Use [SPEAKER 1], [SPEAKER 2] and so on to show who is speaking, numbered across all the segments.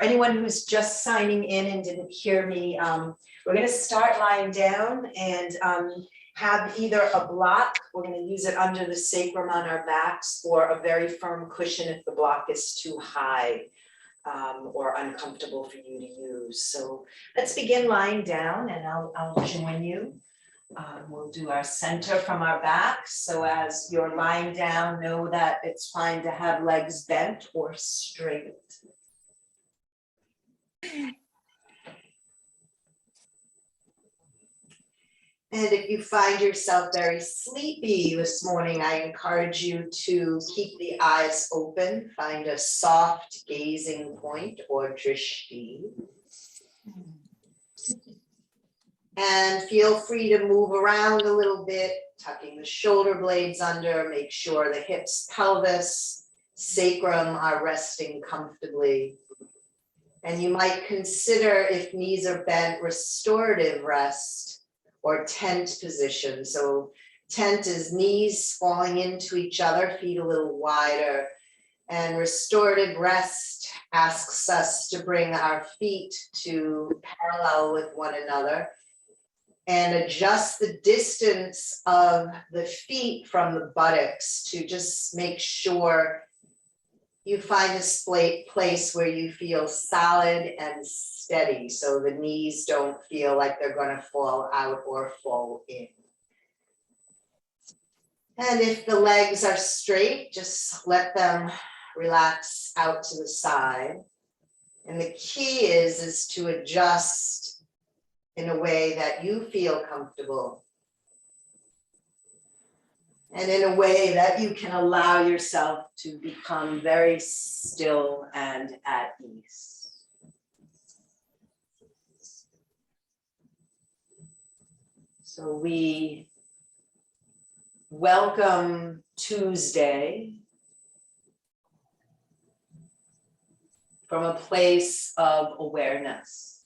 [SPEAKER 1] anyone who's just signing in and didn't hear me, we're gonna start lying down and have either a block, we're gonna use it under the sacrum on our backs, or a very firm cushion if the block is too high or uncomfortable for you to use. So let's begin lying down, and I'll join you. We'll do our center from our back. So as you're lying down, know that it's fine to have legs bent or straight. And if you find yourself very sleepy this morning, I encourage you to keep the eyes open, find a soft gazing point or drishti. And feel free to move around a little bit, tucking the shoulder blades under, make sure the hips, pelvis, sacrum are resting comfortably. And you might consider, if knees are bent, restorative rest or tent position. So tent is knees falling into each other, feet a little wider. And restorative rest asks us to bring our feet to parallel with one another and adjust the distance of the feet from the buttocks to just make sure you find a place where you feel solid and steady, so the knees don't feel like they're going to fall out or fall in. And if the legs are straight, just let them relax out to the side. And the key is to adjust in a way that you feel comfortable, and in a way that you can allow yourself to become very still and at ease. So we welcome Tuesday from a place of awareness.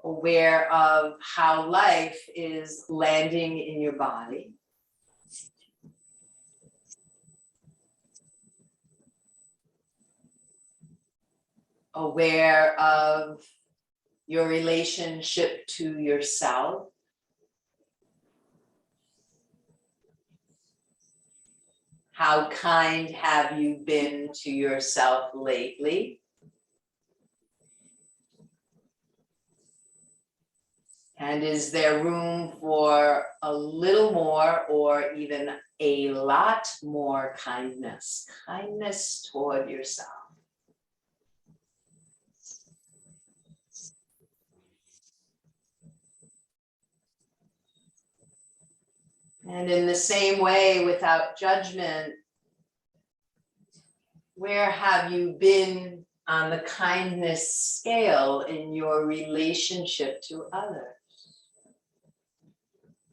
[SPEAKER 1] Aware of how life is landing in your body. Aware of your relationship to yourself. How kind have you been to yourself lately? And is there room for a little more or even a lot more kindness? Kindness toward yourself. And in the same way, without judgment, where have you been on the kindness scale in your relationship to others?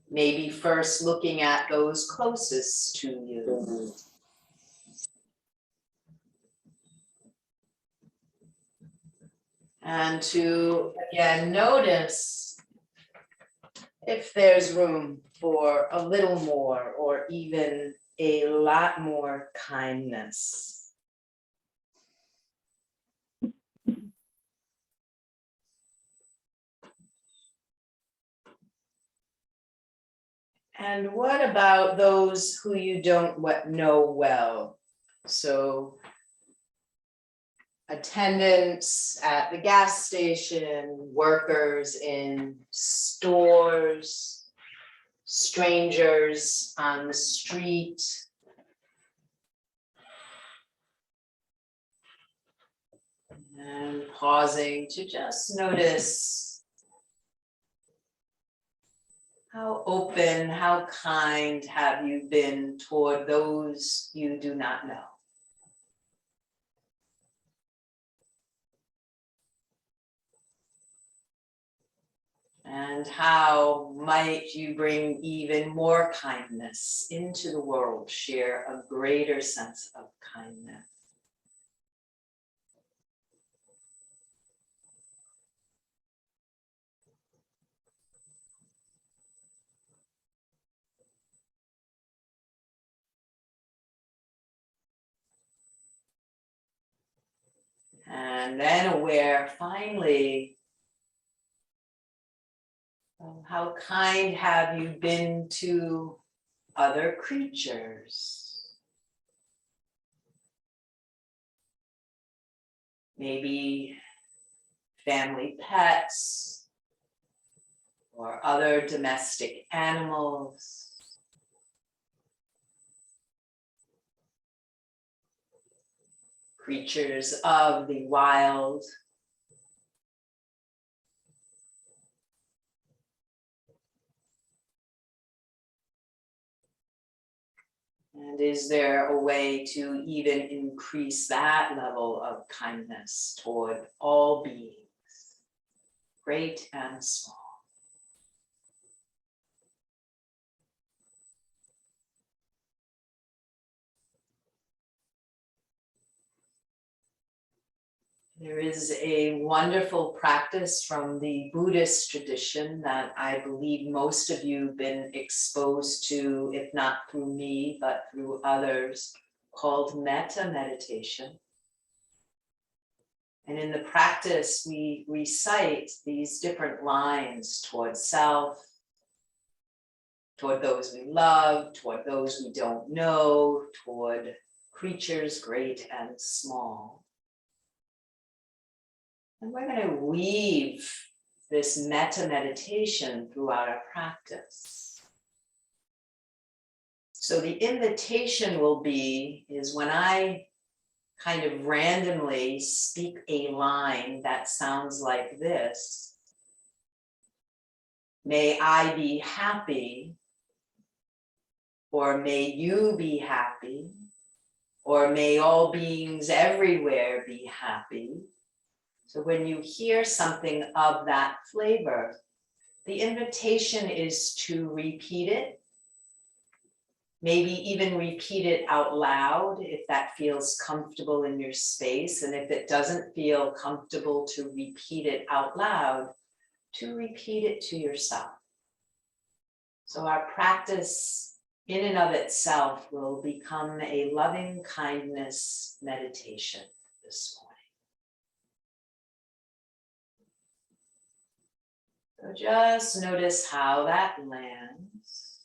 [SPEAKER 1] Maybe first looking at those closest to you. And to, again, notice if there's room for a little more or even a lot more kindness. And what about those who you don't know well? So attendants at the gas station, workers in stores, strangers on the street. And pausing to just notice how open, how kind have you been toward those you do not know? And how might you bring even more kindness into the world, share a greater sense of kindness?
[SPEAKER 2] And then aware finally of how kind have you been to other creatures. Maybe family pets or other domestic animals. Creatures of the wild. And is there a way to even increase that level of kindness toward all beings, great and small? There is a wonderful practice from the Buddhist tradition that I believe most of you have been exposed to, if not through me, but through others, called metta meditation. And in the practice, we recite these different lines toward self, toward those we love, toward those we don't know, toward creatures great and small. And we're going to weave this metta meditation throughout our practice. So the invitation will be, is when I kind of randomly speak a line that sounds like this, may I be happy, or may you be happy, or may all beings everywhere be happy. So when you hear something of that flavor, the invitation is to repeat it. Maybe even repeat it out loud if that feels comfortable in your space. And if it doesn't feel comfortable to repeat it out loud, to repeat it to yourself. So our practice in and of itself will become a loving kindness meditation this morning. So just notice how that lands.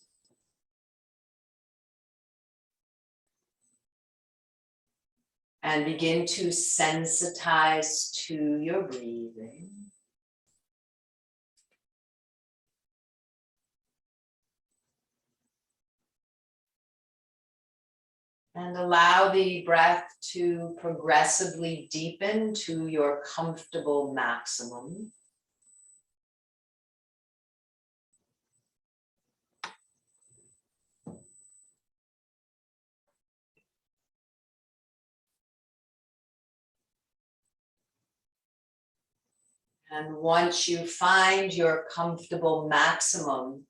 [SPEAKER 2] And begin to sensitize to your breathing. And allow the breath to progressively deepen to your comfortable maximum. And once you find your comfortable maximum,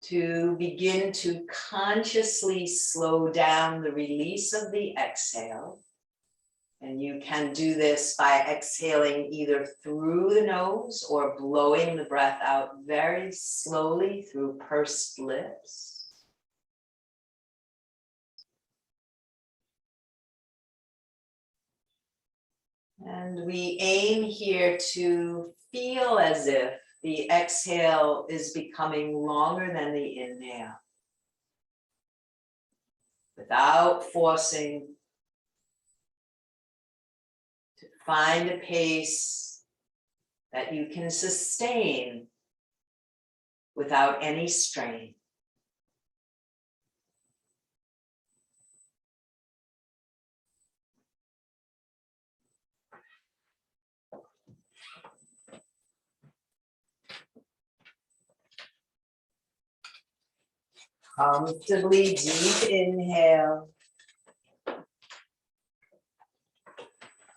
[SPEAKER 2] to begin to consciously slow down the release of the exhale. And you can do this by exhaling either through the nose or blowing the breath out very slowly through pursed lips. And we aim here to feel as if the exhale is becoming longer than the inhale, without forcing. To find a pace that you can sustain without any strain. Comfortably deep inhale.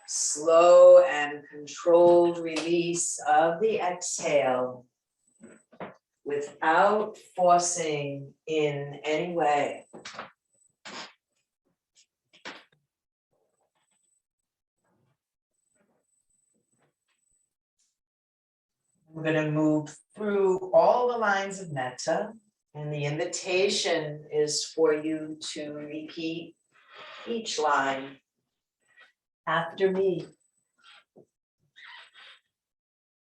[SPEAKER 2] Slow and controlled release of the exhale without forcing in any way. We're going to move through all the lines of metta, and the invitation is for you to repeat each line after me.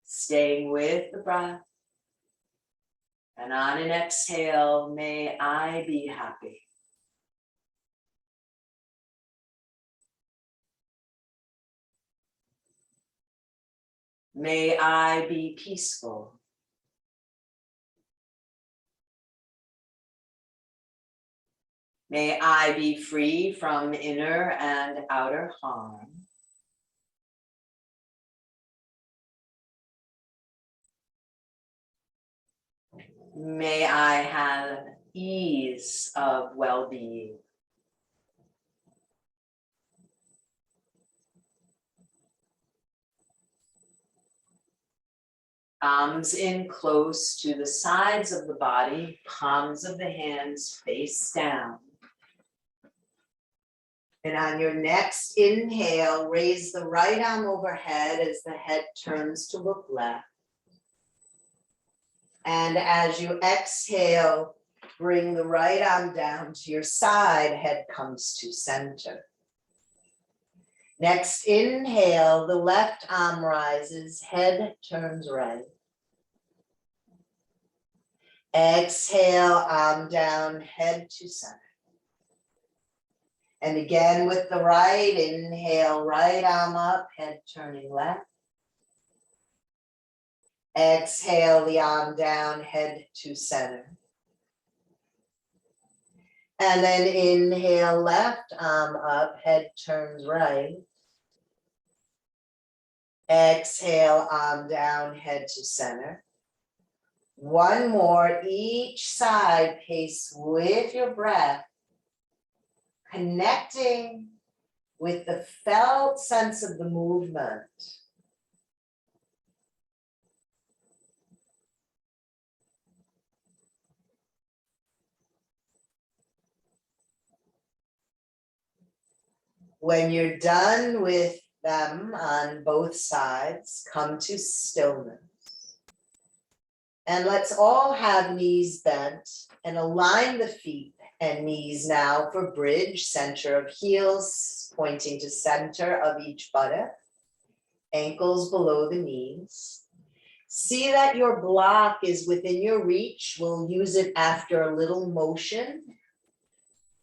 [SPEAKER 2] Staying with the breath. And on an exhale, may I be happy. May I be peaceful. May I be free from inner and outer harm. May I have ease of well-being. Palms in close to the sides of the body, palms of the hands face down.
[SPEAKER 1] And on your next inhale, raise the right arm overhead as the head turns to look left. And as you exhale, bring the right arm down to your side, head comes to center. Next inhale, the left arm rises, head turns right. Exhale, arm down, head to center. And again with the right, inhale, right arm up, head turning left. Exhale, the arm down, head to center. And then inhale, left arm up, head turns right. Exhale, arm down, head to center. One more, each side, pace with your breath, connecting with the felt sense of the movement. When you're done with them on both sides, come to stillness. And let's all have knees bent and align the feet and knees now for bridge, center of heels, pointing to center of each buttock, ankles below the knees. See that your block is within your reach. We'll use it after a little motion.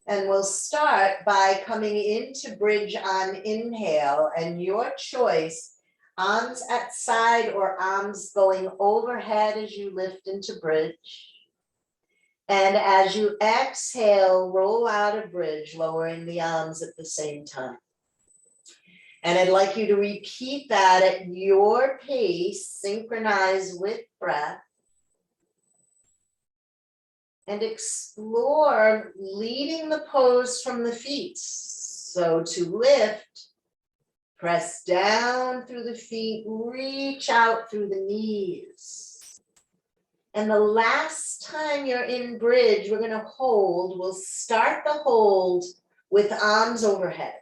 [SPEAKER 1] And we'll start by coming into bridge on inhale, and your choice, arms at side or arms going overhead as you lift into bridge. And as you exhale, roll out of bridge, lowering the arms at the same time. And I'd like you to repeat that at your pace, synchronize with breath. And explore leading the pose from the feet. So to lift, press down through the feet, reach out through the knees. And the last time you're in bridge, we're going to hold. We'll start the hold with arms overhead.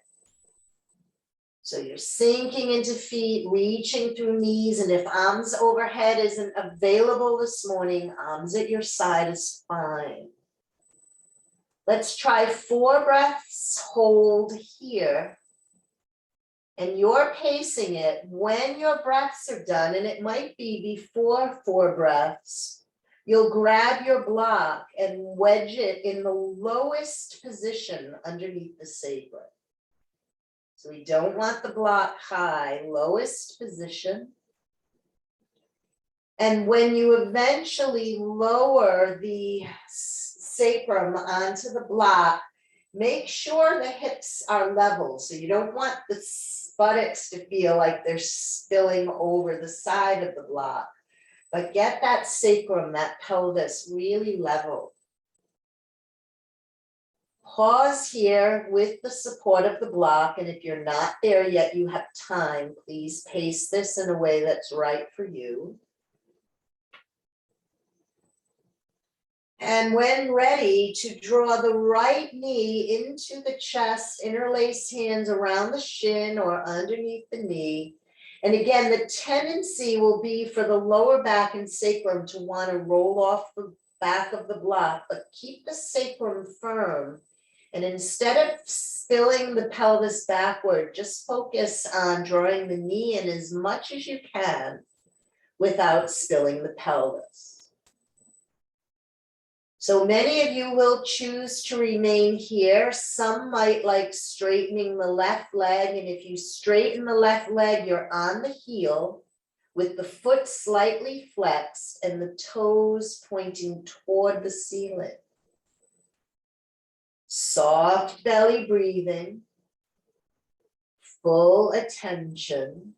[SPEAKER 1] So you're sinking into feet, reaching through knees, and if arms overhead isn't available this morning, arms at your side is fine. Let's try 4 breaths, hold here. And you're pacing it when your breaths are done, and it might be before 4 breaths, you'll grab your block and wedge it in the lowest position underneath the sacrum. So we don't want the block high, lowest position. And when you eventually lower the sacrum onto the block, make sure the hips are level. So you don't want the buttocks to feel like they're spilling over the side of the block, but get that sacrum, that pelvis really level. Pause here with the support of the block, and if you're not there yet, you have time. Please pace this in a way that's right for you. And when ready, to draw the right knee into the chest, interlace hands around the shin or underneath the knee. And again, the tendency will be for the lower back and sacrum to want to roll off the back of the block, but keep the sacrum firm. And instead of spilling the pelvis backward, just focus on drawing the knee in as much as you can without spilling the pelvis. So many of you will choose to remain here. Some might like straightening the left leg, and if you straighten the left leg, you're on the heel with the foot slightly flexed and the toes pointing toward the ceiling. Soft belly breathing, full attention.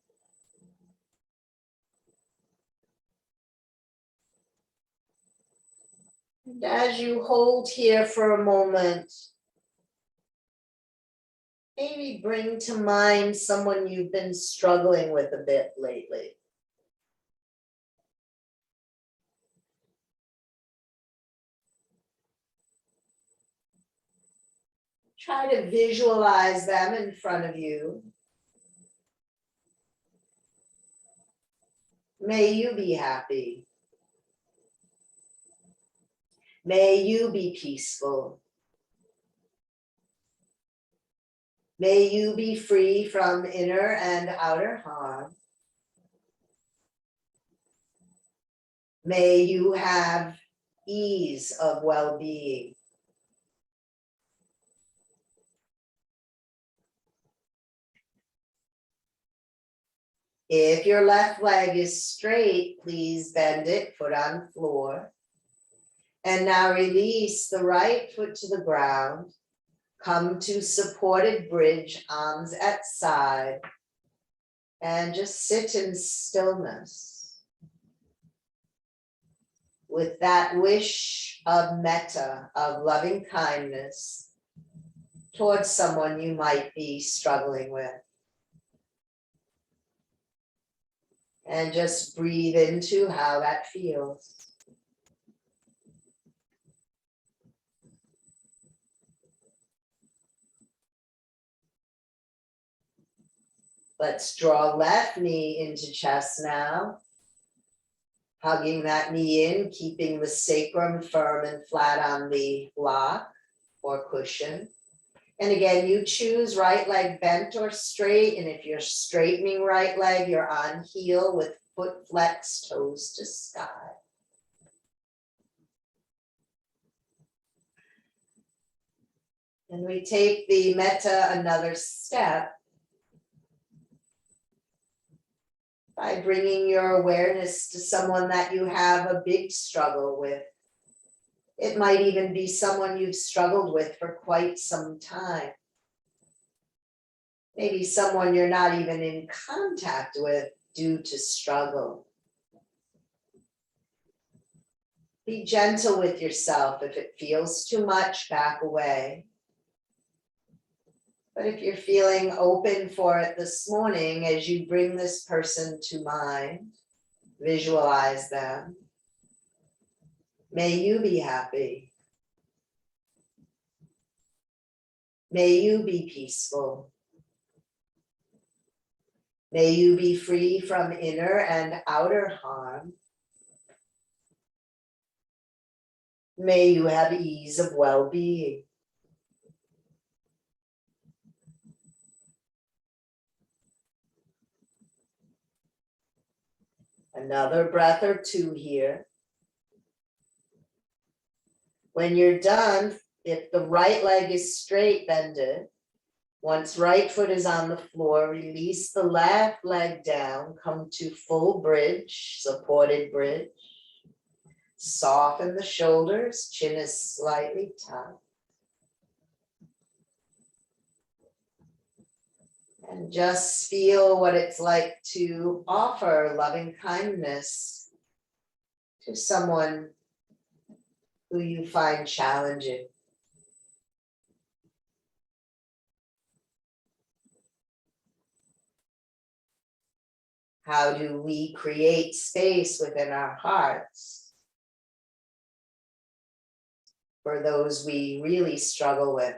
[SPEAKER 1] And as you hold here for a moment, maybe bring to mind someone you've been struggling with a bit lately. Try to visualize them in front of you. May you be happy. May you be peaceful. May you be free from inner and outer harm. May you have ease of well-being. If your left leg is straight, please bend it, foot on floor. And now release the right foot to the ground. Come to supported bridge, arms at side. And just sit in stillness. With that wish of metta, of loving kindness towards someone you might be struggling with. And just breathe into how that feels. Let's draw left knee into chest now. Hugging that knee in, keeping the sacrum firm and flat on the block or cushion. And again, you choose right leg bent or straight. And if you're straightening right leg, you're on heel with foot flexed, toes to sky. And we take the metta another step by bringing your awareness to someone that you have a big struggle with. It might even be someone you've struggled with for quite some time. Maybe someone you're not even in contact with due to struggle. Be gentle with yourself. If it feels too much, back away. But if you're feeling open for it this morning, as you bring this person to mind, visualize them. May you be happy. May you be peaceful. May you be free from inner and outer harm. May you have ease of well-being. Another breath or two here. When you're done, if the right leg is straight, bend it. Once right foot is on the floor, release the left leg down, come to full bridge, supported bridge. Soften the shoulders, chin is slightly tucked. And just feel what it's like to offer loving kindness to someone who you find challenging. How do we create space within our hearts for those we really struggle with?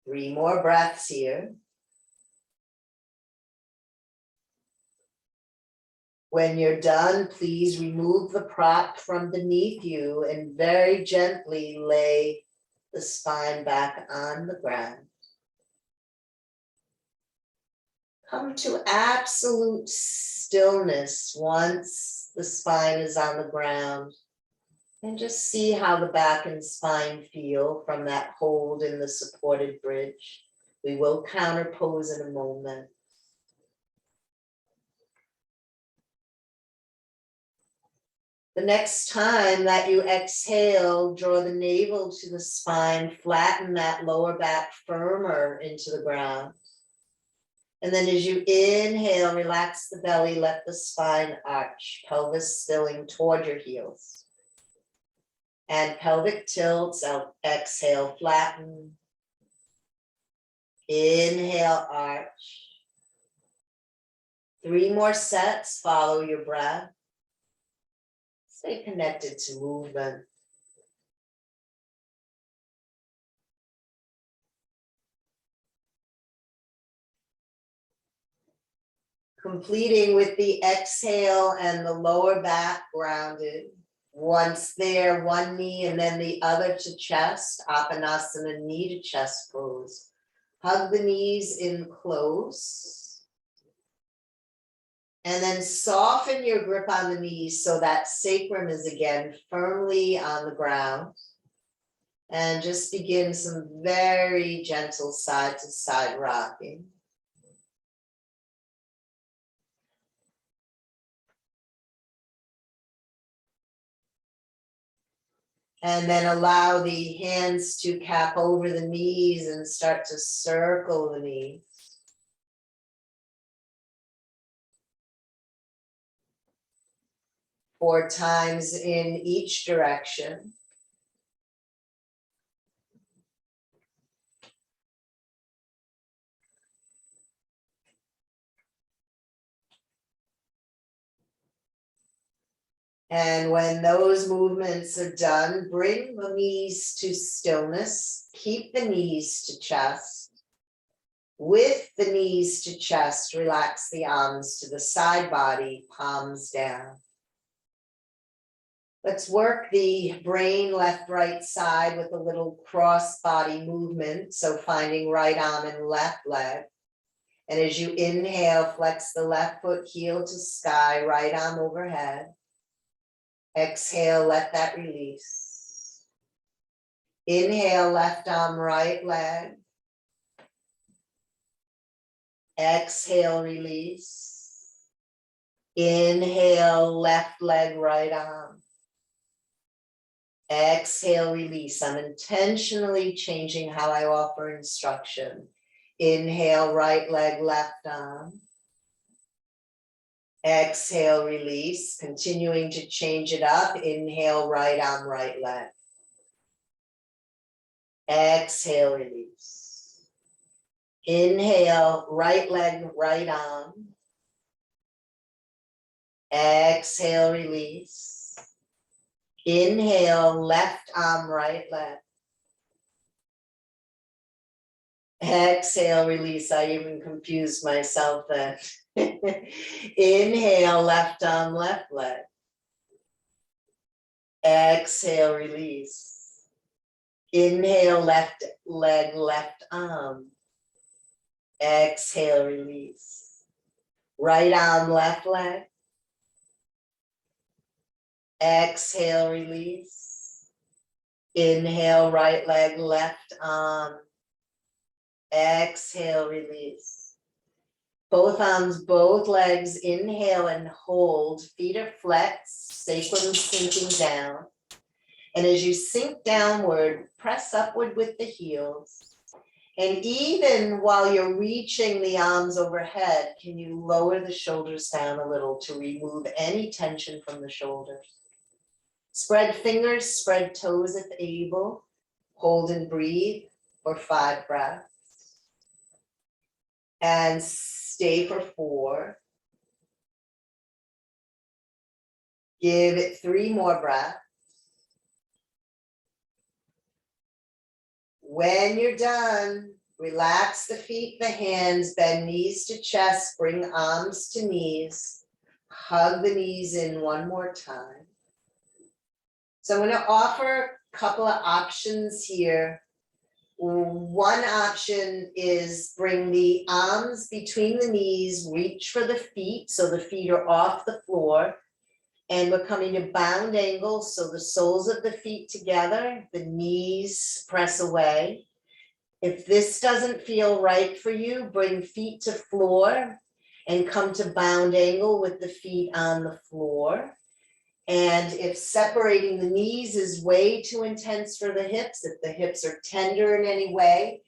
[SPEAKER 1] Three more breaths here. When you're done, please remove the prop from beneath you and very gently lay the spine back on the ground. Come to absolute stillness once the spine is on the ground. And just see how the back and spine feel from that hold in the supported bridge. We will counterpose in a moment. The next time that you exhale, draw the navel to the spine, flatten that lower back firmer into the ground. And then as you inhale, relax the belly, let the spine arch, pelvis spilling toward your heels. And pelvic tilts, exhale, flatten. Inhale, arch. 3 more sets, follow your breath. Stay connected to movement. Completing with the exhale and the lower back grounded. Once there, one knee and then the other to chest, Apanasana, knee to chest pose. Hug the knees in close. And then soften your grip on the knees so that sacrum is again firmly on the ground. And just begin some very gentle side to side rocking. And then allow the hands to cap over the knees and start to circle the knees. Four times in each direction. And when those movements are done, bring the knees to stillness. Keep the knees to chest. With the knees to chest, relax the arms to the side body, palms down. Let's work the brain left, right side with a little cross body movement. So finding right arm and left leg. And as you inhale, flex the left foot, heel to sky, right arm overhead. Exhale, let that release. Inhale, left arm, right leg. Exhale, release. Inhale, left leg, right arm. Exhale, release. I'm intentionally changing how I offer instruction. Inhale, right leg, left arm. Exhale, release. Continuing to change it up. Inhale, right arm, right leg. Exhale, release. Inhale, right leg, right arm. Exhale, release. Inhale, left arm, right leg. Exhale, release. I even confused myself then. Inhale, left arm, left leg. Exhale, release. Inhale, left leg, left arm. Exhale, release. Right arm, left leg. Exhale, release. Inhale, right leg, left arm. Exhale, release. Both arms, both legs, inhale and hold. Feet are flexed, sacrum sinking down. And as you sink downward, press upward with the heels. And even while you're reaching the arms overhead, can you lower the shoulders down a little to remove any tension from the shoulders? Spread fingers, spread toes if able. Hold and breathe for 5 breaths. And stay for 4. Give it 3 more breaths. When you're done, relax the feet, the hands, bend knees to chest, bring arms to knees. Hug the knees in one more time. So I'm going to offer a couple of options here. One option is bring the arms between the knees, reach for the feet, so the feet are off the floor. And we're coming to bound angle, so the soles of the feet together, the knees press away. If this doesn't feel right for you, bring feet to floor and come to bound angle with the feet on the floor. And if separating the knees is way too intense for the hips, if the hips are tender in any way,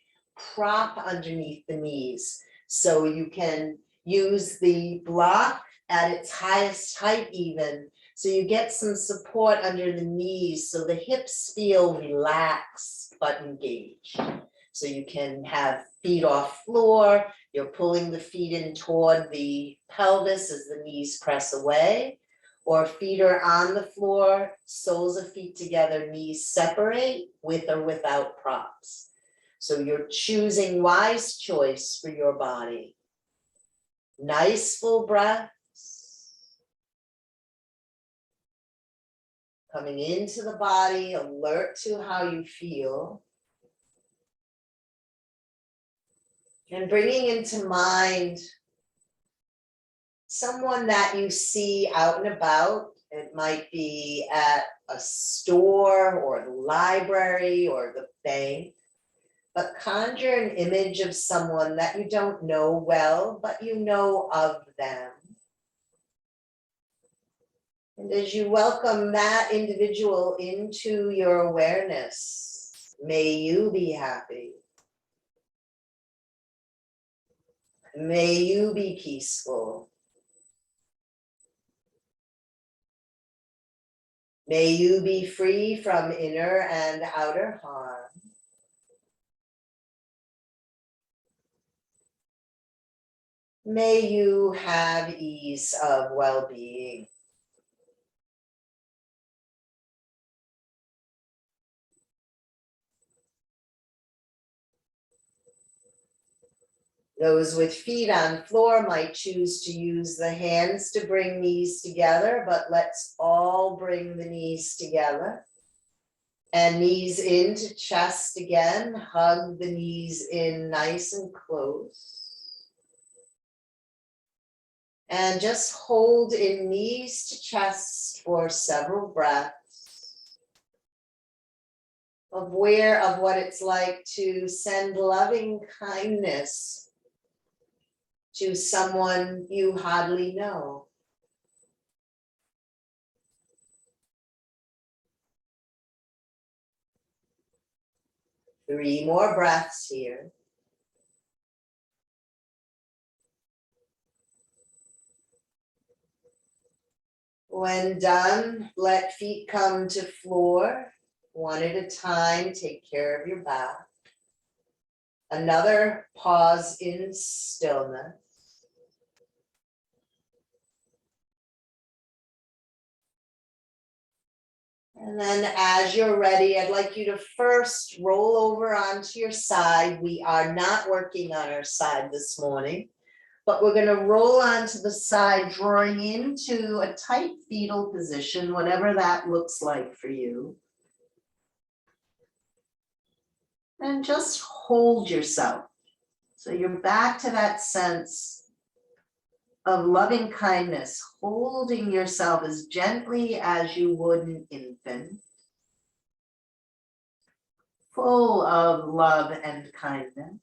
[SPEAKER 1] prop underneath the knees. So you can use the block at its highest height even, so you get some support under the knees, so the hips feel relaxed but engaged. So you can have feet off floor, you're pulling the feet in toward the pelvis as the knees press away, or feet are on the floor, soles of feet together, knees separate with or without props. So you're choosing wise choice for your body. Nice full breaths. Coming into the body, alert to how you feel. And bringing into mind someone that you see out and about. It might be at a store or the library or the bank. But conjure an image of someone that you don't know well, but you know of them. And as you welcome that individual into your awareness, may you be happy. May you be peaceful. May you be free from inner and outer harm. May you have ease of well-being. Those with feet on floor might choose to use the hands to bring knees together, but let's all bring the knees together. And knees into chest again, hug the knees in nice and close. And just hold in knees to chest for several breaths of what it's like to send loving kindness to someone you hardly know. Three more breaths here. When done, let feet come to floor, one at a time, take care of your back. Another pause in stillness. And then as you're ready, I'd like you to first roll over onto your side. We are not working on our side this morning, but we're going to roll onto the side, drawing into a tight fetal position, whatever that looks like for you. And just hold yourself. So you're back to that sense of loving kindness, holding yourself as gently as you would an infant, full of love and kindness.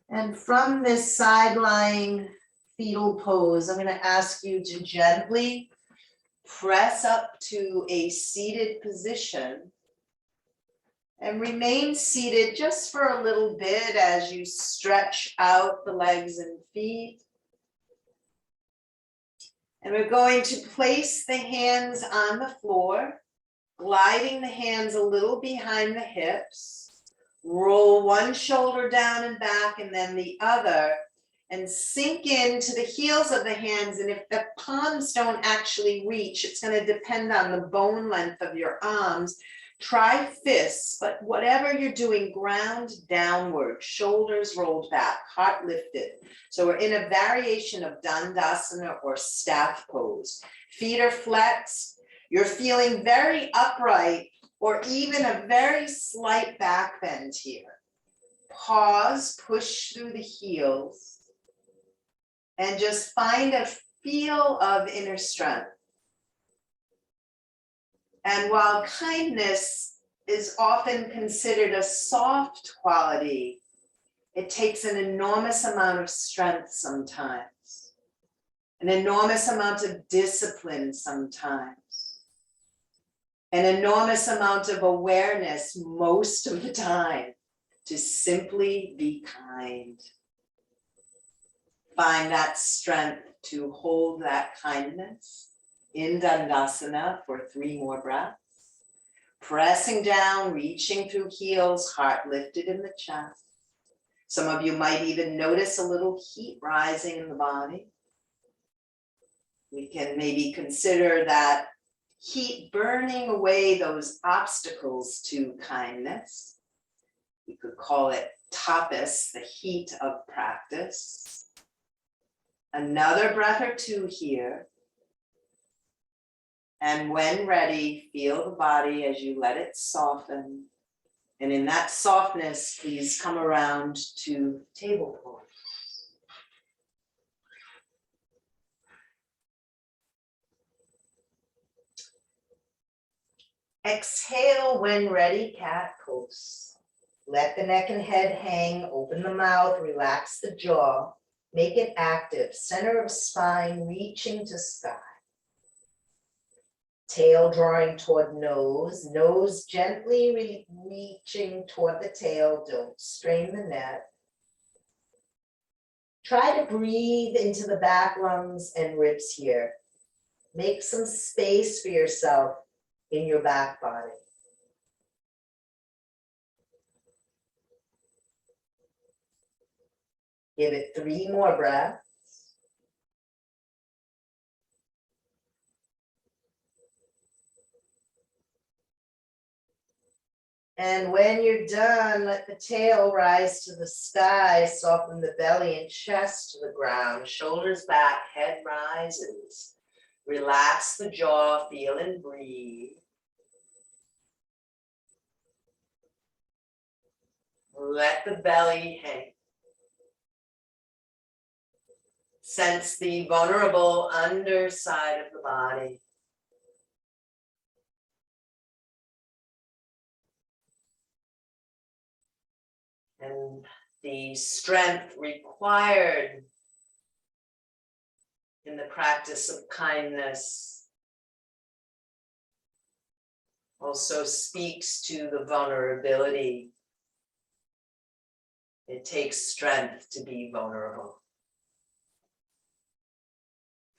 [SPEAKER 1] And from this side-lying fetal pose, I'm going to ask you to gently press up to a seated position and remain seated just for a little bit as you stretch out the legs and feet. And we're going to place the hands on the floor, gliding the hands a little behind the hips. Roll one shoulder down and back and then the other, and sink into the heels of the hands. And if the palms don't actually reach, it's going to depend on the bone length of your arms.
[SPEAKER 2] Try fists, but whatever you're doing, ground downward, shoulders rolled back, heart lifted. So we're in a variation of Dandasana or staff pose. Feet are flexed. You're feeling very upright or even a very slight back bend here. Pause, push through the heels, and just find a feel of inner strength. And while kindness is often considered a soft quality, it takes an enormous amount of strength sometimes, an enormous amount of discipline sometimes, an enormous amount of awareness most of the time to simply be kind. Find that strength to hold that kindness in Dandasana for 3 more breaths. Pressing down, reaching through heels, heart lifted in the chest. Some of you might even notice a little heat rising in the body. We can maybe consider that heat burning away those obstacles to kindness. We could call it tapas, the heat of practice. Another breath or 2 here. And when ready, feel the body as you let it soften. And in that softness, please come around to table pose. Exhale when ready, cat pose. Let the neck and head hang, open the mouth, relax the jaw. Make it active, center of spine reaching to sky. Tail drawing toward nose, nose gently reaching toward the tail. Don't strain the neck. Try to breathe into the back lungs and ribs here. Make some space for yourself in your back body. Give it 3 more breaths. And when you're done, let the tail rise to the sky, soften the belly and chest to the ground, shoulders back, head rises. Relax the jaw, feel and breathe. Let the belly hang. Sense the vulnerable underside of the body. And the strength required in the practice of kindness also speaks to the vulnerability. It takes strength to be vulnerable.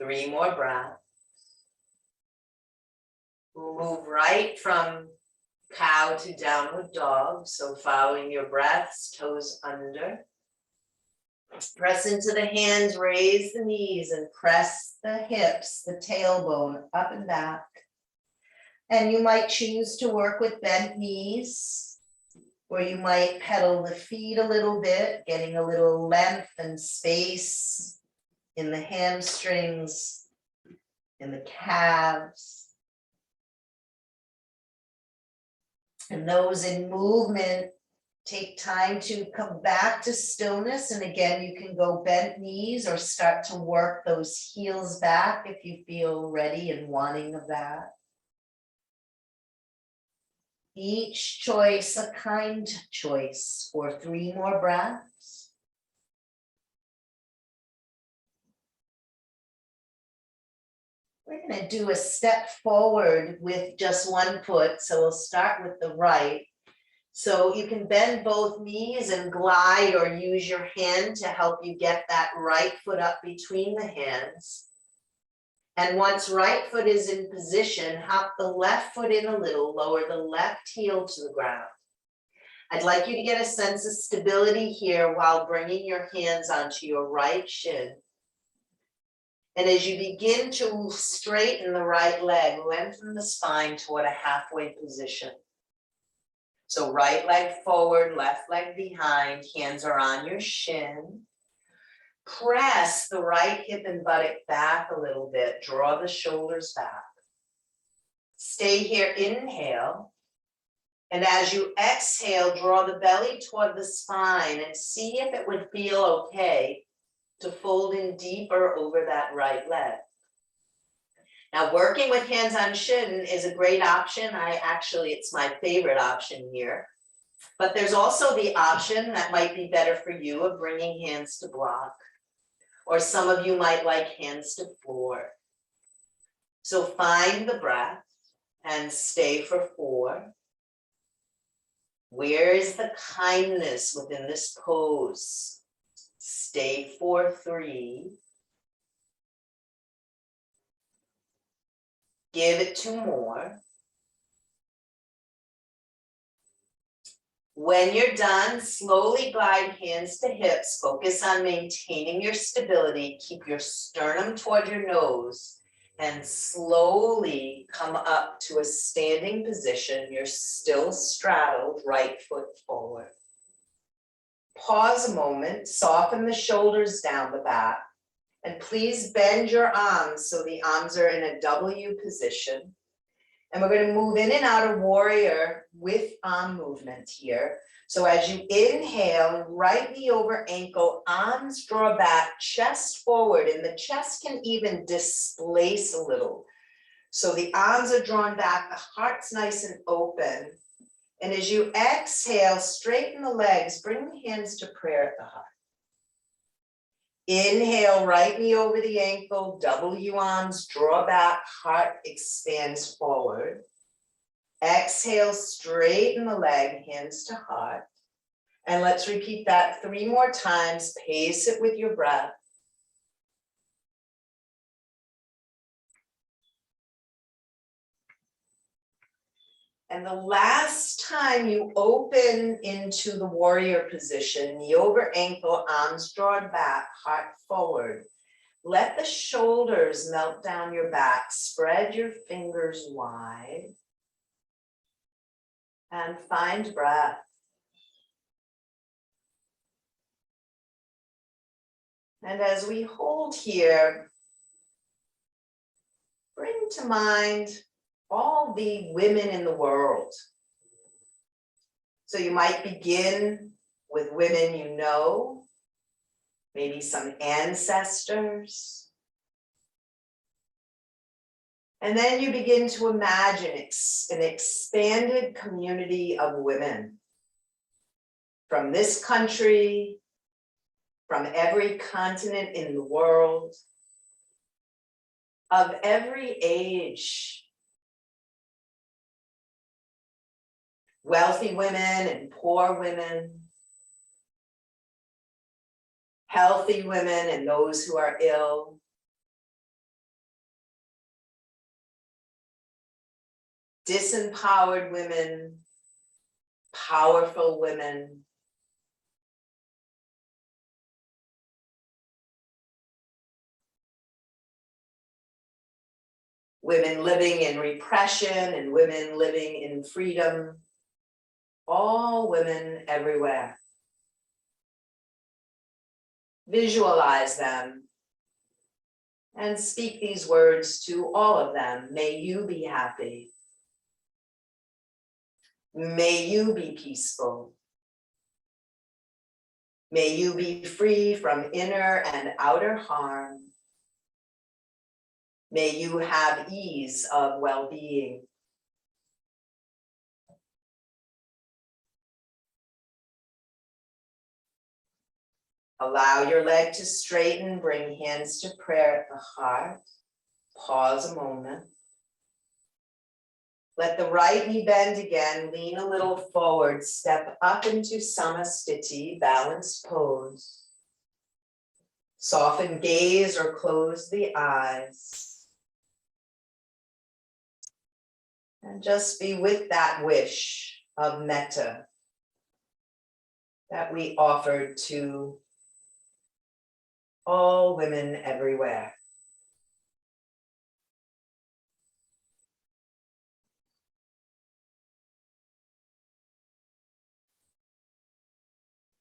[SPEAKER 2] 3 more breaths. We'll move right from cow to downward dog. So following your breaths, toes under. Press into the hands, raise the knees and press the hips, the tailbone up and back. And you might choose to work with bent knees, or you might pedal the feet a little bit, getting a little length and space in the hamstrings, in the calves. And those in movement, take time to come back to stillness. And again, you can go bent knees or start to work those heels back if you feel ready and wanting of that. Each choice a kind choice for 3 more breaths. We're going to do a step forward with just one foot. So we'll start with the right. So you can bend both knees and glide or use your hand to help you get that right foot up between the hands. And once right foot is in position, hop the left foot in a little, lower the left heel to the ground. I'd like you to get a sense of stability here while bringing your hands onto your right shin. And as you begin to straighten the right leg, lengthen the spine toward a halfway position. So right leg forward, left leg behind, hands are on your shin. Press the right hip and buttock back a little bit, draw the shoulders back. Stay here, inhale. And as you exhale, draw the belly toward the spine and see if it would feel okay to fold in deeper over that right leg. Now, working with hands on shin is a great option. It's my favorite option here. But there's also the option that might be better for you of bringing hands to block. Or some of you might like hands to floor. So find the breath and stay for 4. Where is the kindness within this pose? Stay for 3. Give it 2 more. When you're done, slowly glide hands to hips. Focus on maintaining your stability. Keep your sternum toward your nose and slowly come up to a standing position. You're still straddled, right foot forward. Pause a moment, soften the shoulders down the back, and please bend your arms so the arms are in a W position. And we're going to move in and out of warrior with arm movement here. So as you inhale, right knee over ankle, arms draw back, chest forward, and the chest can even displace a little. So the arms are drawn back, the heart's nice and open. And as you exhale, straighten the legs, bring the hands to prayer at the heart. Inhale, right knee over the ankle, W arms, draw back, heart expands forward. Exhale, straighten the leg, hands to heart. And let's repeat that 3 more times, pace it with your breath. And the last time you open into the warrior position, knee over ankle, arms drawn back, heart forward. Let the shoulders melt down your back. Spread your fingers wide. And find breath. And as we hold here, bring to mind all the women in the world. So you might begin with women you know, maybe some ancestors. And then you begin to imagine an expanded community of women from this country, from every continent in the world, of every age. Wealthy women and poor women, healthy women and those who are ill, disempowered women, powerful women, women living in repression and women living in freedom. All women everywhere. Visualize them and speak these words to all of them. May you be happy. May you be peaceful. May you be free from inner and outer harm. May you have ease of well-being. Allow your leg to straighten, bring hands to prayer at the heart. Pause a moment. Let the right knee bend again, lean a little forward, step up into Samasthiti, balanced pose. Soften gaze or close the eyes. And just be with that wish of metta that we offer to all women everywhere.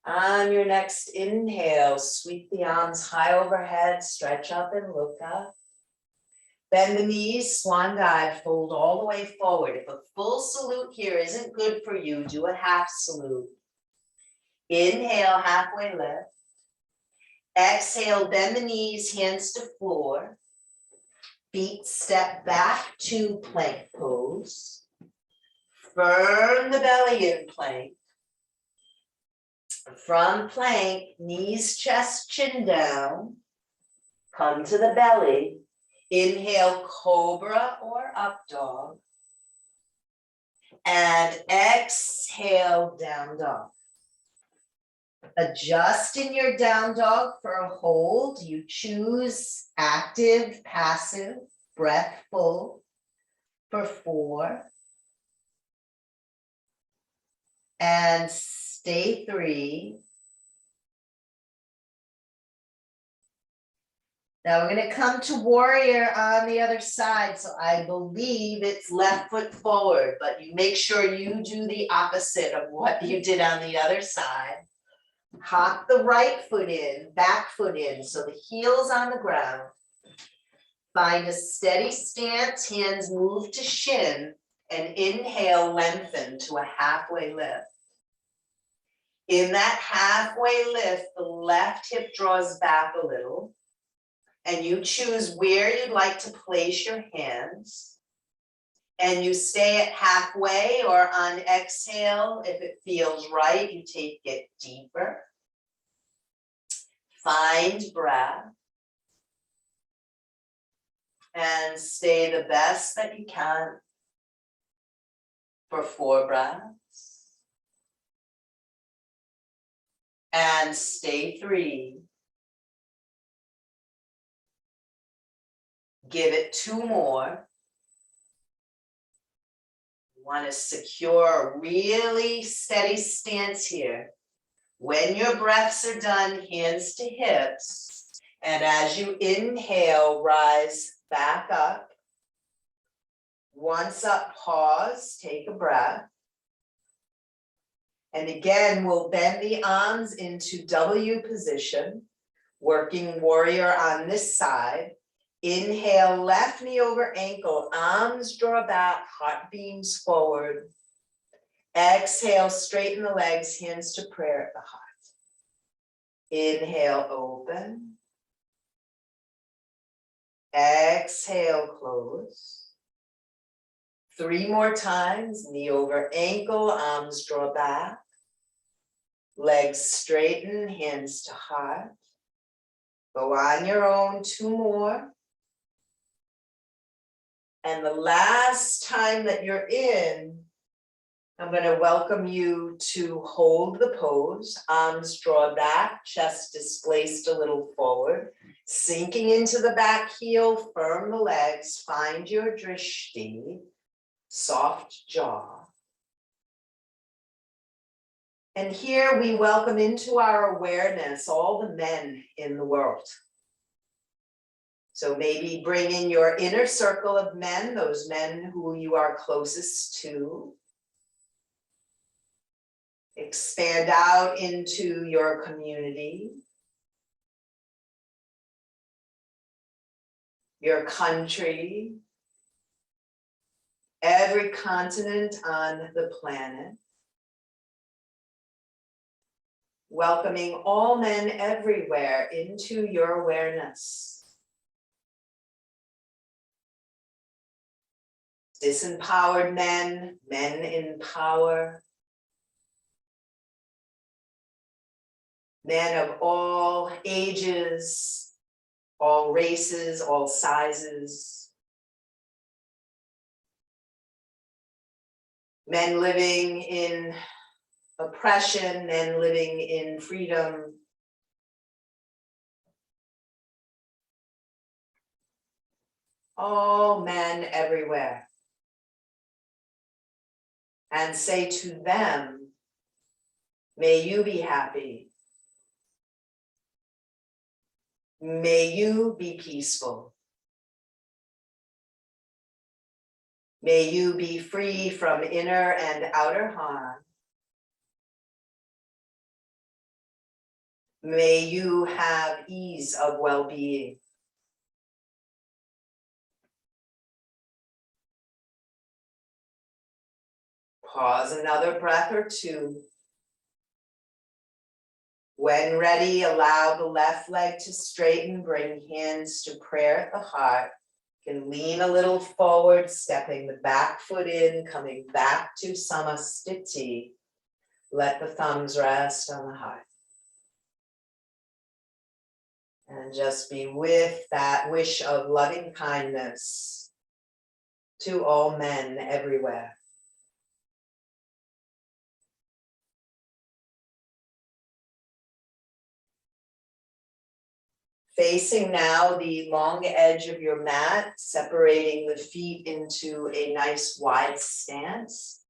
[SPEAKER 2] On your next inhale, sweep the arms high overhead, stretch up and look up. Bend the knees, swan dive, fold all the way forward. If a full salute here isn't good for you, do a half salute. Inhale, halfway lift. Exhale, bend the knees, hands to floor. Feet step back to plank pose. Firm the belly in plank. From plank, knees, chest, chin down. Come to the belly. Inhale, cobra or up dog. And exhale, down dog. Adjust in your down dog for a hold. You choose active, passive, breath full for 4. And stay 3. Now we're going to come to warrior on the other side. So I believe it's left foot forward, but you make sure you do the opposite of what you did on the other side. Hop the right foot in, back foot in, so the heel's on the ground. Find a steady stance, hands move to shin, and inhale, lengthen to a halfway lift. In that halfway lift, the left hip draws back a little, and you choose where you'd like to place your hands. And you stay at halfway, or on exhale, if it feels right, you take it deeper. Find breath. And stay the best that you can for 4 breaths. And stay 3. Give it 2 more. You want to secure a really steady stance here. When your breaths are done, hands to hips. And as you inhale, rise back up. Once up, pause, take a breath. And again, we'll bend the arms into W position, working warrior on this side. Inhale, left knee over ankle, arms draw back, heart beams forward. Exhale, straighten the legs, hands to prayer at the heart. Inhale, open. Exhale, close. 3 more times, knee over ankle, arms draw back. Legs straighten, hands to heart. Go on your own, 2 more. And the last time that you're in, I'm going to welcome you to hold the pose. Arms draw back, chest displaced a little forward. Sinking into the back heel, firm the legs, find your drishti, soft jaw. And here we welcome into our awareness all the men in the world. So maybe bring in your inner circle of men, those men who you are closest to. Expand out into your community, your country, every continent on the planet. Welcoming all men everywhere into your awareness. Disempowered men, men in power. Men of all ages, all races, all sizes. Men living in oppression, men living in freedom. All men everywhere. And say to them, may you be happy. May you be peaceful. May you be free from inner and outer harm. May you have ease of well-being. Pause another breath or two. When ready, allow the left leg to straighten, bring hands to prayer at the heart. You can lean a little forward, stepping the back foot in, coming back to Samastiti. Let the thumbs rest on the heart. And just be with that wish of loving kindness to all men everywhere. Facing now the long edge of your mat, separating the feet into a nice wide stance.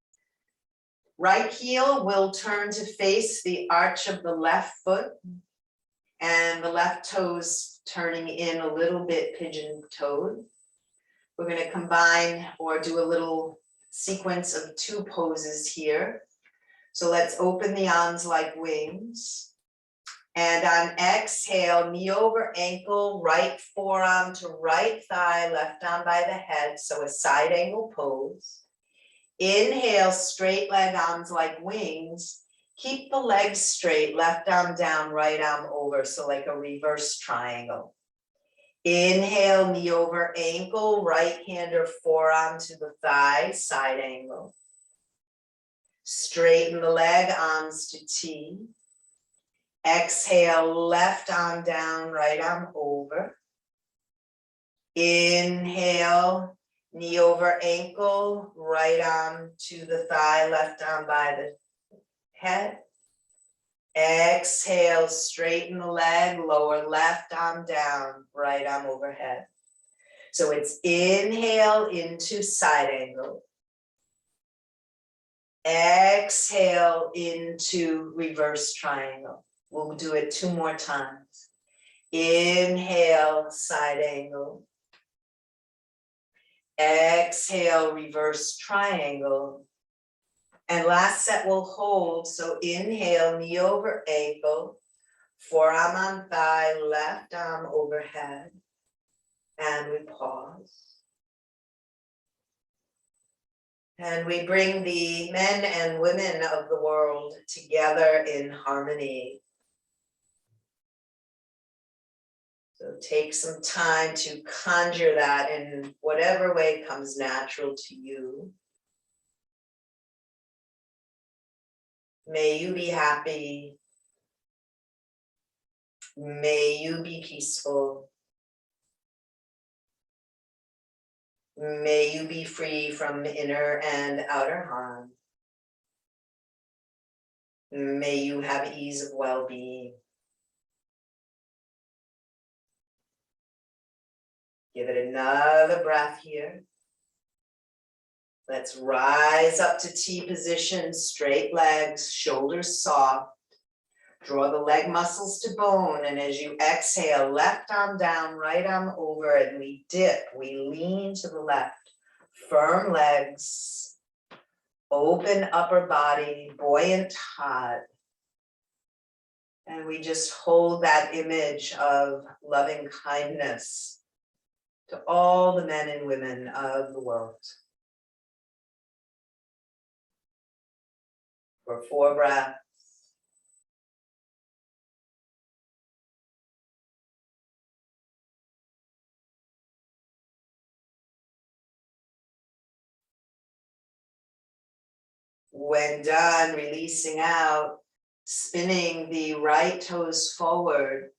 [SPEAKER 2] Right heel will turn to face the arch of the left foot, and the left toes turning in a little bit pigeon-toed. We're going to combine or do a little sequence of two poses here. So let's open the arms like wings. And on exhale, knee over ankle, right forearm to right thigh, left arm by the head. So a side angle pose. Inhale, straight leg, arms like wings. Keep the legs straight, left arm down, right arm over. So like a reverse triangle. Inhale, knee over ankle, right hand or forearm to the thigh, side angle. Straighten the leg, arms to T. Exhale, left arm down, right arm over. Inhale, knee over ankle, right arm to the thigh, left arm by the head. Exhale, straighten the leg, lower left arm down, right arm overhead. So it's inhale into side angle. Exhale into reverse triangle. We'll do it 2 more times. Inhale, side angle. Exhale, reverse triangle. And last set will hold. So inhale, knee over ankle, forearm on thigh, left arm overhead. And we pause. And we bring the men and women of the world together in harmony. So take some time to conjure that in whatever way comes natural to you. May you be happy. May you be peaceful. May you be free from inner and outer harm. May you have ease of well-being. Give it another breath here. Let's rise up to T position, straight legs, shoulders soft. Draw the leg muscles to bone, and as you exhale, left arm down, right arm over, and we dip, we lean to the left. Firm legs, open upper body, buoyant heart. And we just hold that image of loving kindness to all the men and women of the world. For 4 breaths. When done, releasing out, spinning the right toes forward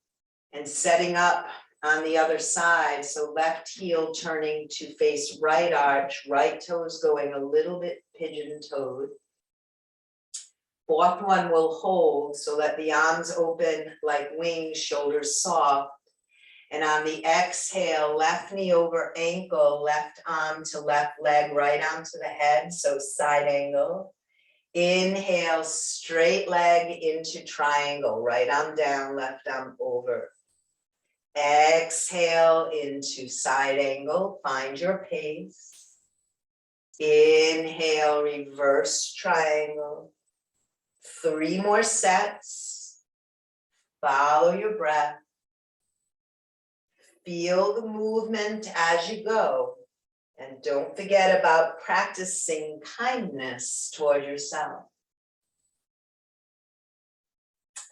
[SPEAKER 2] and setting up on the other side. So left heel turning to face right arch, right toes going a little bit pigeon-toed. 4th one will hold, so let the arms open like wings, shoulders soft. And on the exhale, left knee over ankle, left arm to left leg, right arm to the head, so side angle. Inhale, straight leg into triangle, right arm down, left arm over. Exhale into side angle, find your pace. Inhale, reverse triangle. 3 more sets.
[SPEAKER 1] Follow your breath. Feel the movement as you go. And don't forget about practicing kindness toward yourself.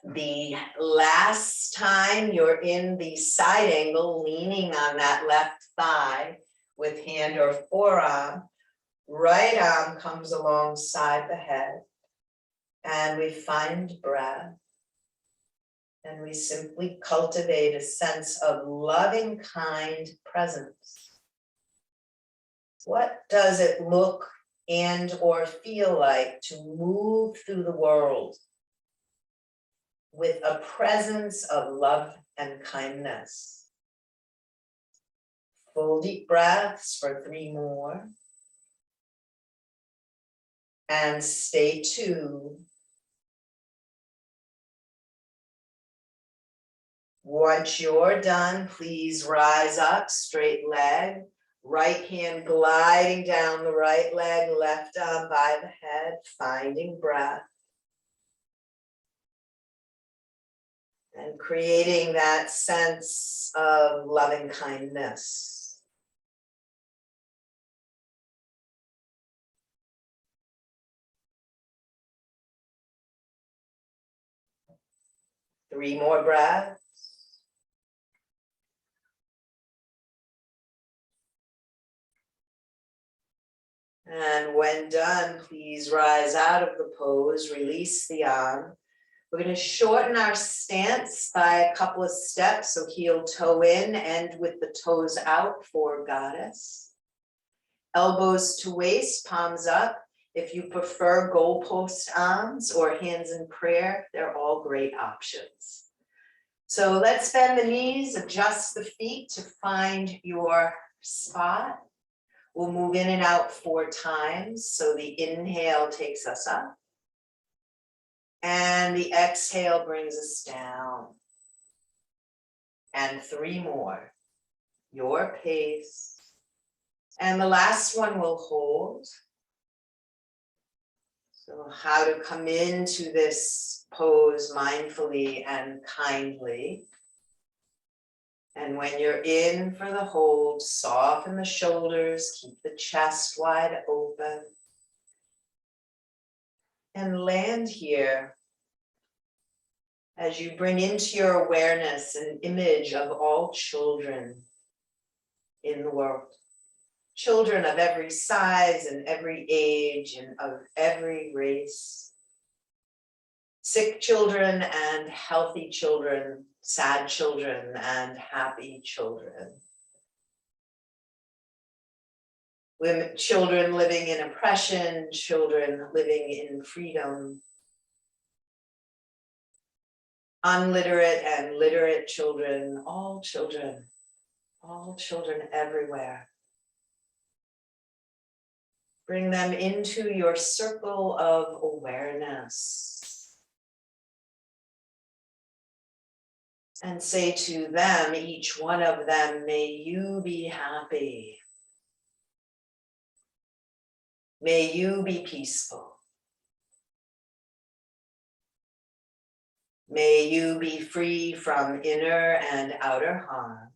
[SPEAKER 1] The last time you're in the side angle, leaning on that left thigh with hand or forearm, right arm comes alongside the head, and we find breath. And we simply cultivate a sense of loving, kind presence. What does it look and or feel like to move through the world with a presence of love and kindness? Full deep breaths for 3 more. And stay tuned. Once you're done, please rise up, straight leg, right hand gliding down the right leg, left arm by the head, finding breath. And creating that sense of loving kindness. Three more breaths. And when done, please rise out of the pose, release the arm. We're going to shorten our stance by a couple of steps. So heel toe in, end with the toes out for goddess. Elbows to waist, palms up. If you prefer goalpost arms or hands in prayer, they're all great options. So let's bend the knees, adjust the feet to find your spot. We'll move in and out 4 times. So the inhale takes us up. And the exhale brings us down. And 3 more. Your pace. And the last one will hold. So how to come into this pose mindfully and kindly. And when you're in for the hold, soften the shoulders, keep the chest wide open. And land here as you bring into your awareness an image of all children in the world. Children of every size and every age and of every race. Sick children and healthy children, sad children and happy children. Women, children living in oppression, children living in freedom. Unliterate and literate children all children everywhere. Bring them into your circle of awareness. And say to them, each one of them, may you be happy. May you be peaceful. May you be free from inner and outer harm.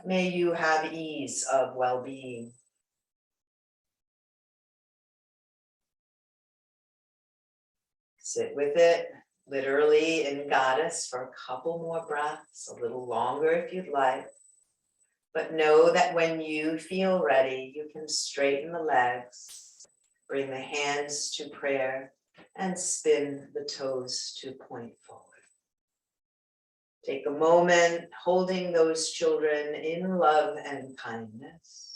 [SPEAKER 1] May you have ease of well-being. Sit with it, literally in goddess, for a couple more breaths, a little longer if you'd like. But know that when you feel ready, you can straighten the legs, bring the hands to prayer, and spin the toes to point forward. Take a moment holding those children in love and kindness.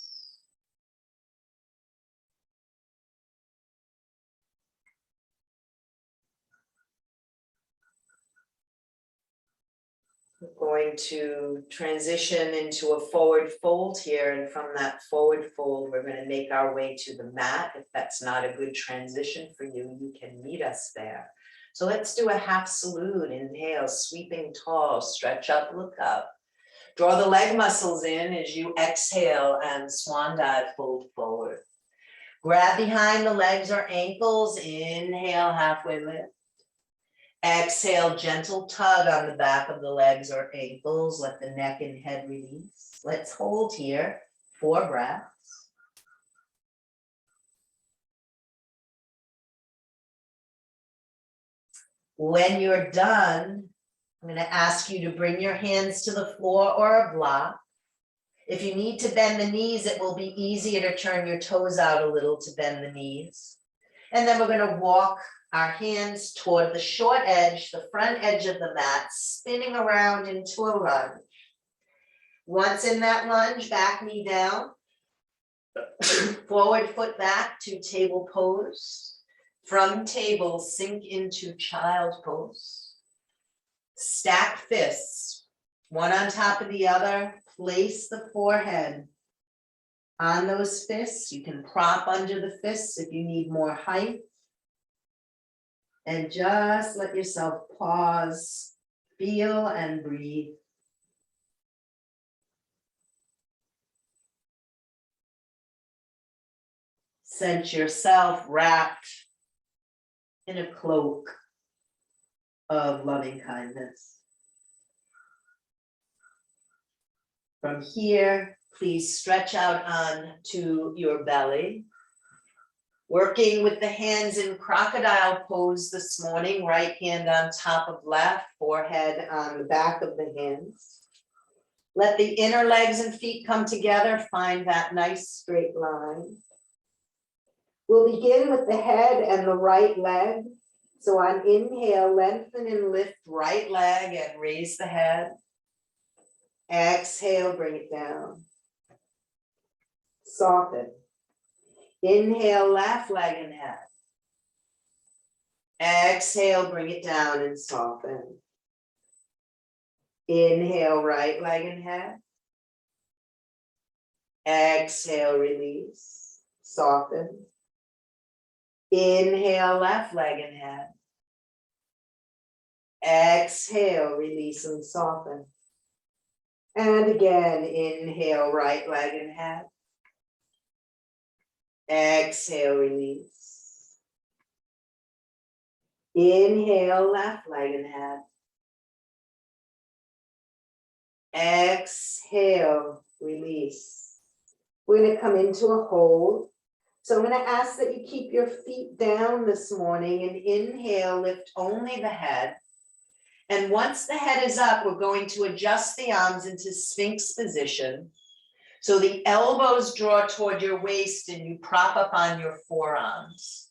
[SPEAKER 1] We're going to transition into a forward fold here, and from that forward fold, we're going to make our way to the mat. If that's not a good transition for you, you can meet us there. So let's do a half salute. Inhale, sweeping tall, stretch up, look up. Draw the leg muscles in as you exhale and swan dive, fold forward. Grab behind the legs or ankles, inhale, halfway lift.
[SPEAKER 2] Exhale, gentle tug on the back of the legs or ankles. Let the neck and head release. Let's hold here 4 breaths. When you're done, I'm going to ask you to bring your hands to the floor or a block. If you need to bend the knees, it will be easier to turn your toes out a little to bend the knees. And then we're going to walk our hands toward the short edge, the front edge of the mat, spinning around into a lunge. Once in that lunge, back knee down, forward foot back to table pose. From table, sink into child pose. Stack fists, one on top of the other. Place the forehead on those fists. You can prop under the fists if you need more height. And just let yourself pause, feel and breathe. Sense yourself wrapped in a cloak of loving kindness. From here, please stretch out on to your belly. Working with the hands in crocodile pose this morning, right hand on top of left, forehead on the back of the hands. Let the inner legs and feet come together, find that nice straight line. We'll begin with the head and the right leg. So on inhale, lengthen and lift right leg and raise the head. Exhale, bring it down. Soften. Inhale, left leg and head. Exhale, bring it down and soften. Inhale, right leg and head. Exhale, release. Soften. Inhale, left leg and head. Exhale, release and soften. And again, inhale, right leg and head. Exhale, release. Inhale, left leg and head. Exhale, release. We're going to come into a hold. So I'm going to ask that you keep your feet down this morning and inhale, lift only the head. And once the head is up, we're going to adjust the arms into Sphinx position. So the elbows draw toward your waist and you prop up on your forearms.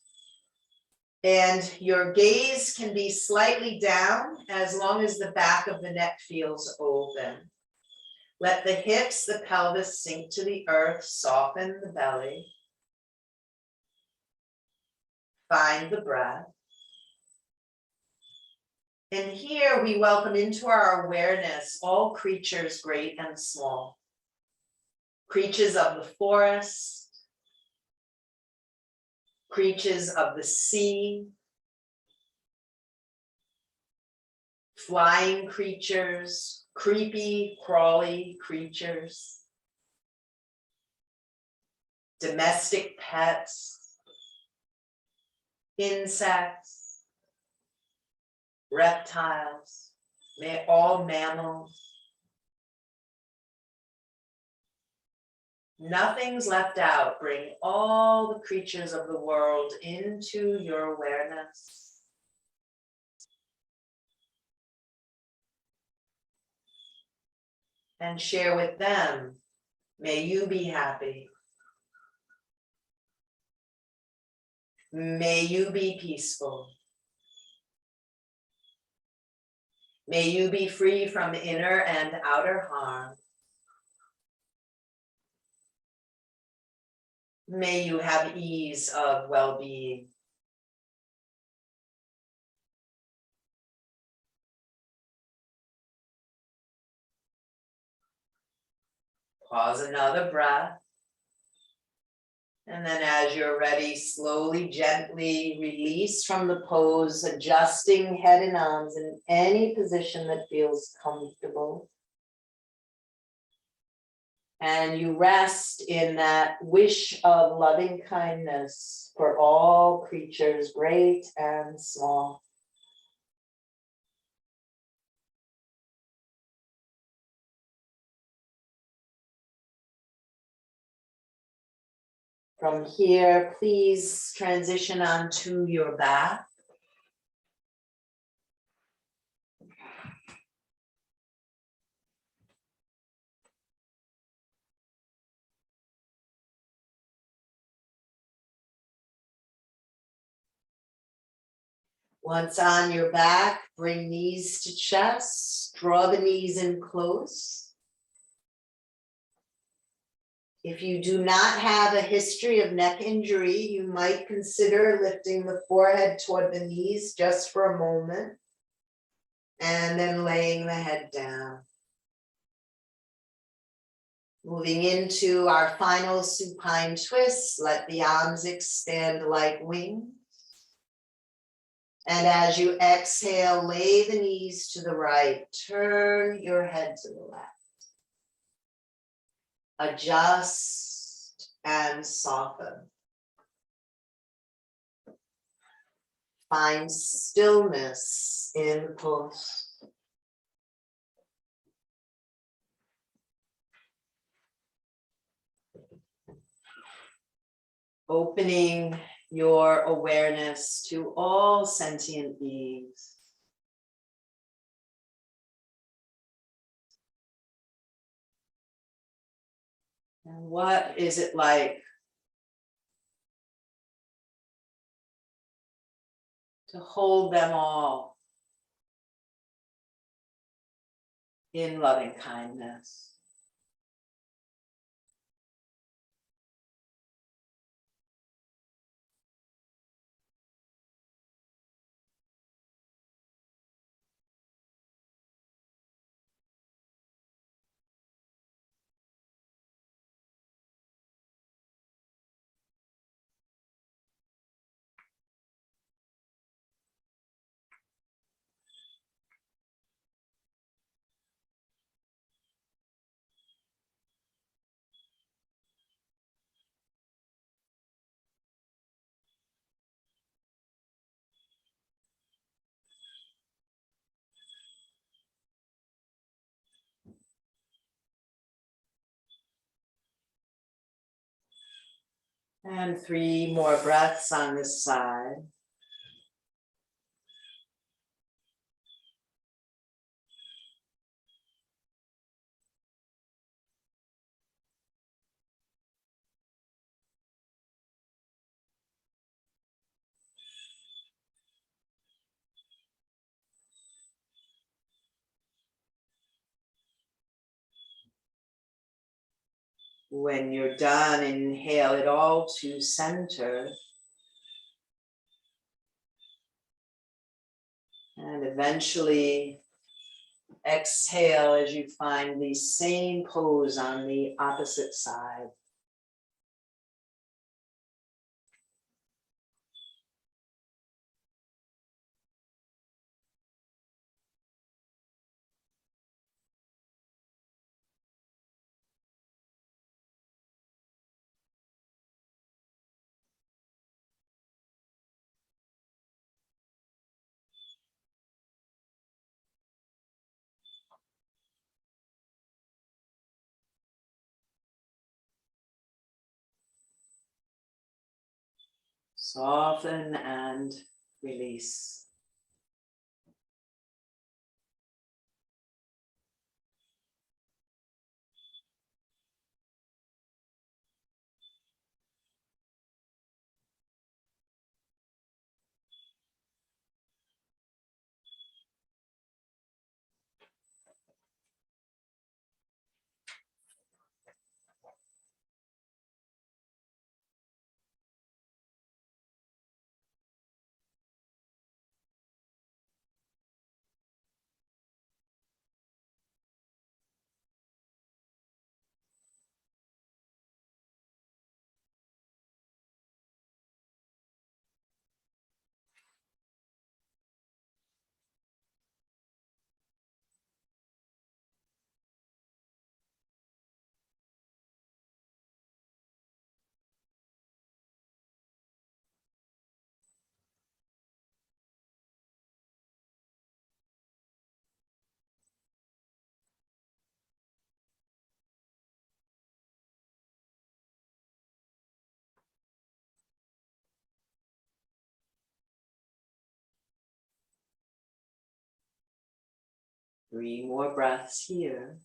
[SPEAKER 2] And your gaze can be slightly down as long as the back of the neck feels open. Let the hips, the pelvis sink to the earth, soften the belly. Find the breath. And here we welcome into our awareness all creatures great and small. Creatures of the forest, creatures of the sea, flying creatures, creepy, crawly creatures, domestic pets, insects, reptiles, all mammals. Nothing's left out. Bring all the creatures of the world into your awareness. And share with them, may you be happy. May you be peaceful. May you be free from inner and outer harm. May you have ease of well-being. Pause another breath. And then as you're ready, slowly, gently release from the pose, adjusting head and arms in any position that feels comfortable. And you rest in that wish of loving kindness for all creatures, great and small. From here, please transition onto your back. Once on your back, bring knees to chest, draw the knees in close. If you do not have a history of neck injury, you might consider lifting the forehead toward the knees just for a moment, and then laying the head down. Moving into our final supine twist, let the arms extend like wings. And as you exhale, lay the knees to the right, turn your head to the left. Adjust and soften. Find stillness in the pose. Opening your awareness to all sentient beings. And what is it like to hold them all in loving kindness? And 3 more breaths on this side. When you're done, inhale it all to center. And eventually exhale as you find the same pose on the opposite side. Soften and release. 3 more breaths here.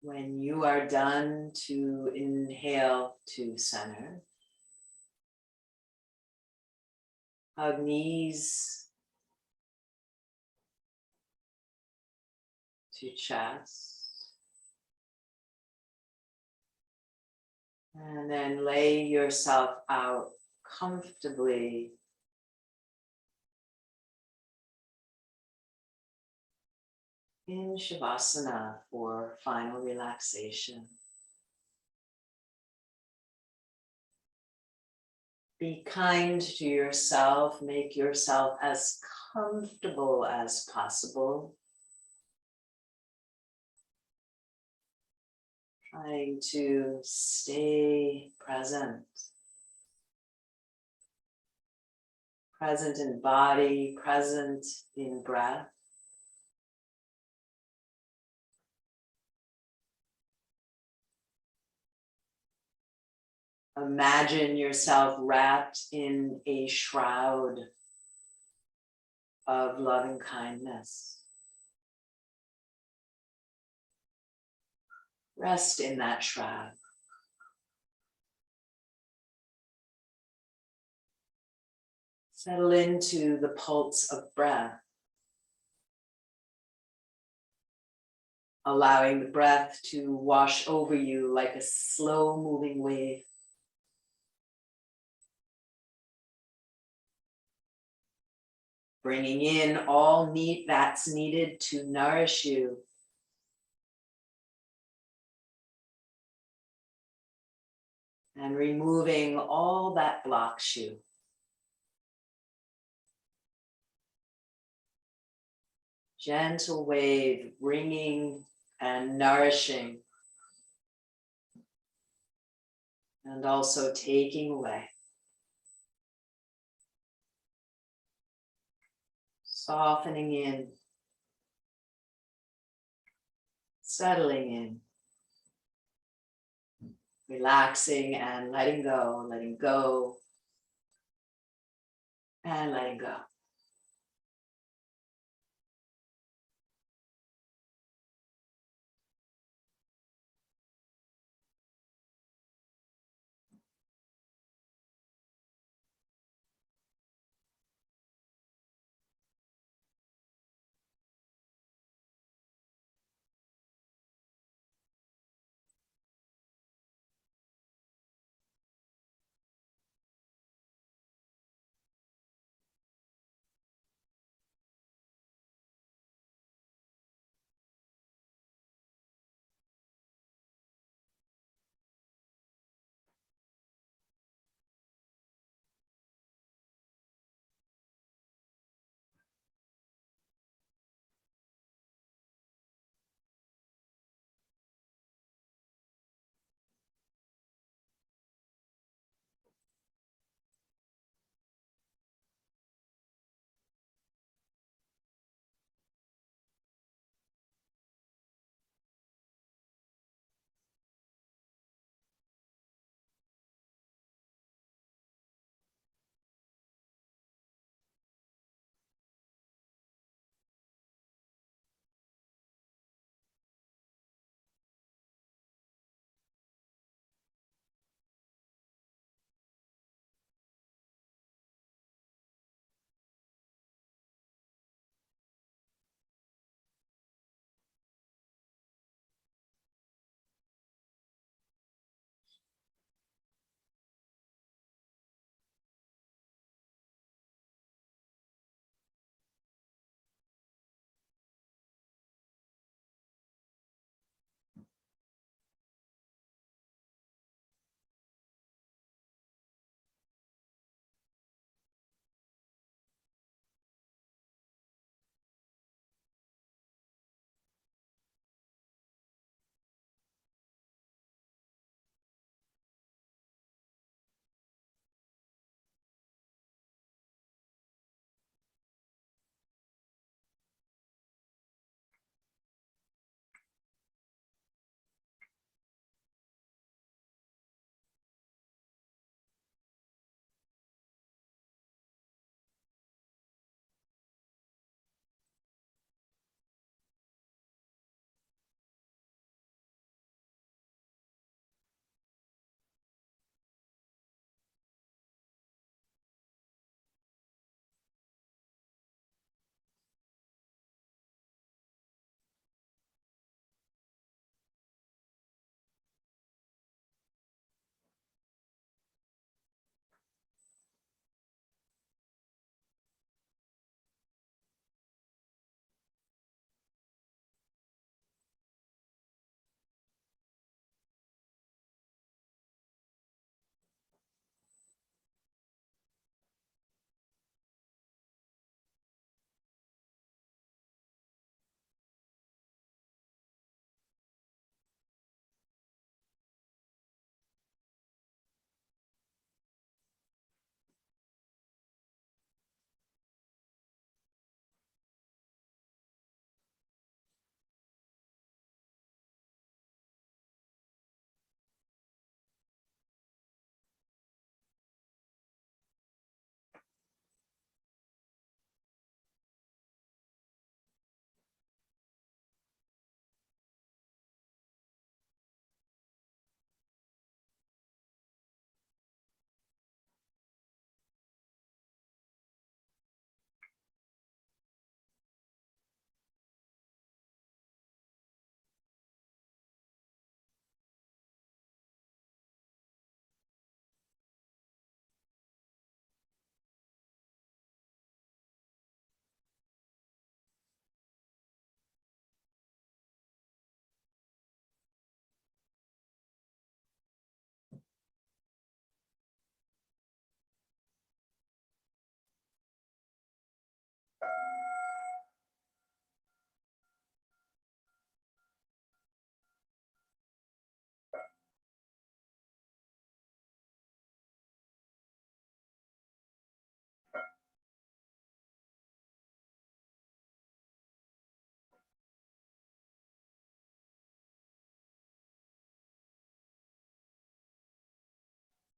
[SPEAKER 2] When you are done to inhale to center, hug knees to chest. And then lay yourself out comfortably in Shavasana for final relaxation. Be kind to yourself, make yourself as comfortable as possible. Trying to stay present. Present in body, present in breath. Imagine yourself wrapped in a shroud of loving kindness. Rest in that shroud. Settle into the pulse of breath, allowing the breath to wash over you like a slow moving wave. Bringing in all meat that's needed to nourish you. And removing all that blocks you. Gentle wave, bringing and nourishing. And also taking away. Softening in. Settling in. Relaxing and letting go, and letting go.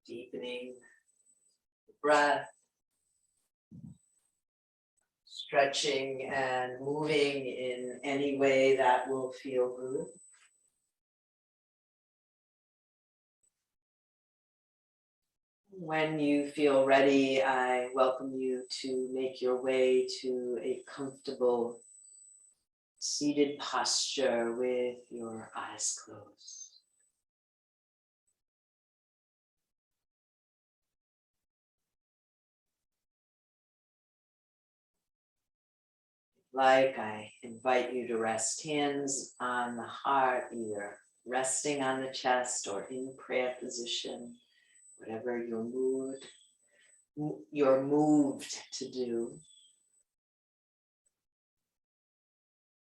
[SPEAKER 2] Deepening the breath, stretching and moving in any way that will feel good. When you feel ready, I welcome you to make your way to a comfortable seated posture with your eyes closed. Like, I invite you to rest hands on the heart, either resting on the chest or in prayer position, whatever your mood, you're moved to do.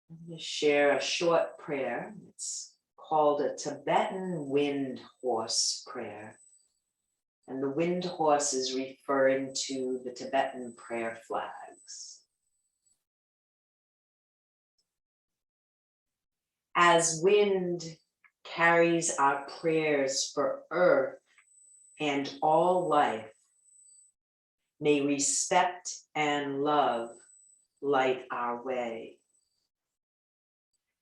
[SPEAKER 2] I'm going to share a short prayer. It's called a Tibetan wind horse prayer. And the wind horse is referring to the Tibetan prayer flags. As wind carries our prayers for earth and all life, may respect and love light our way.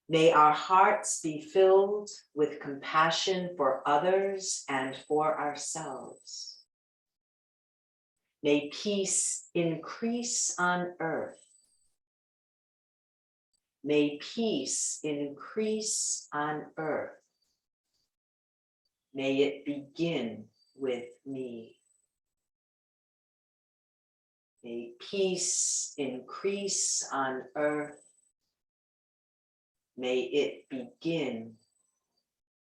[SPEAKER 2] May our hearts be filled with compassion for others and for ourselves. May peace increase on earth. May peace increase on earth. May it begin with me. May peace increase on earth. May it begin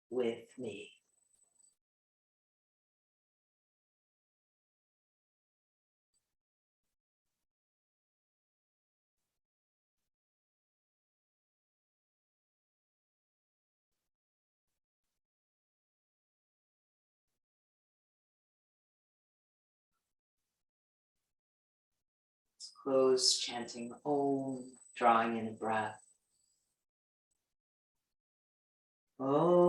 [SPEAKER 2] with me. Let's close chanting Om, drawing in a breath. Om.